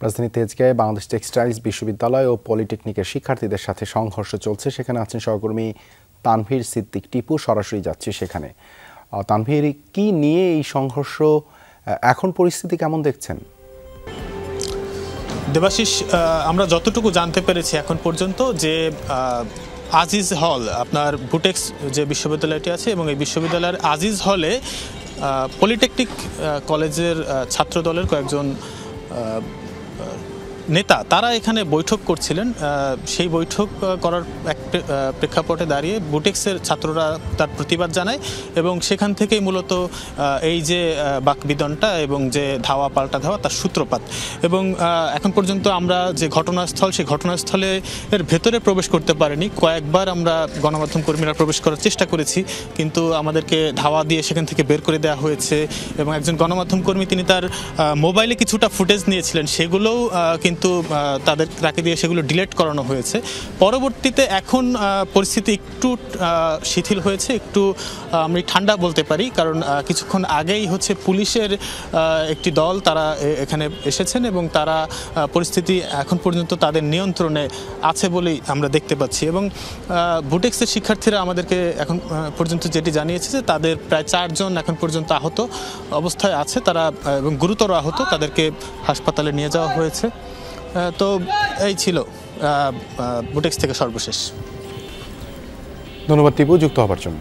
রাজধানী তেজগাঁয়ে বাংলাদেশ টেক্সটাইলস বিশ্ববিদ্যালয় ও পলিটেকনিকের শিক্ষার্থীদের সাথে সংঘর্ষ চলছে। সেখানে আছেন সহকর্মী তানভীর সিদ্দিক টিপু। সরাসরি যাচ্ছি সেখানে। তানভীর, কি নিয়ে এই সংঘর্ষ, এখন পরিস্থিতি কেমন দেখছেন? দেবাশিস, আমরা যতটুকু জানতে পেরেছি এখন পর্যন্ত যে আজিজ হল, আপনার বুটেক্স যে বিশ্ববিদ্যালয়টি আছে এবং এই বিশ্ববিদ্যালয়ের আজিজ হলে পলিটেকনিক কলেজের ছাত্রদলের কয়েকজন নেতা তারা এখানে বৈঠক করছিলেন। সেই বৈঠক করার এক প্রেক্ষাপটে দাঁড়িয়ে বুটেক্সের ছাত্ররা তার প্রতিবাদ জানায় এবং সেখান থেকেই মূলত এই যে বাকবিতণ্ডা এবং যে ধাওয়া পাল্টা ধাওয়া তার সূত্রপাত। এবং এখন পর্যন্ত আমরা যে ঘটনাস্থল, সেই ঘটনাস্থলে এর ভেতরে প্রবেশ করতে পারিনি। কয়েকবার আমরা গণমাধ্যম কর্মীরা প্রবেশ করার চেষ্টা করেছি, কিন্তু আমাদেরকে ধাওয়া দিয়ে সেখান থেকে বের করে দেওয়া হয়েছে। এবং একজন গণমাধ্যম কর্মী তিনি তার মোবাইলে কিছুটা ফুটেজ নিয়েছিলেন, সেগুলোও কিন্তু তাকে দিয়ে সেগুলো ডিলিট করানো হয়েছে। পরবর্তীতে এখন পরিস্থিতি একটু শিথিল হয়েছে, একটু আমি ঠান্ডা বলতে পারি, কারণ কিছুক্ষণ আগেই পুলিশের একটি দল তারা এখানে এসেছেন এবং তারা পরিস্থিতি এখন পর্যন্ত তাদের নিয়ন্ত্রণে আছে বলেই আমরা দেখতে পাচ্ছি। এবং বুটেক্সের শিক্ষার্থীরা আমাদেরকে এখন পর্যন্ত যেটি জানিয়েছে যে তাদের প্রায় 4 জন এখন পর্যন্ত আহত অবস্থায় আছে তারা, এবং গুরুতর আহত, তাদেরকে হাসপাতালে নিয়ে যাওয়া হয়েছে। তো এই ছিল বুটেক্স থেকে সর্বশেষ। ধন্যবাদ টিপু যুক্ত হবার জন্য।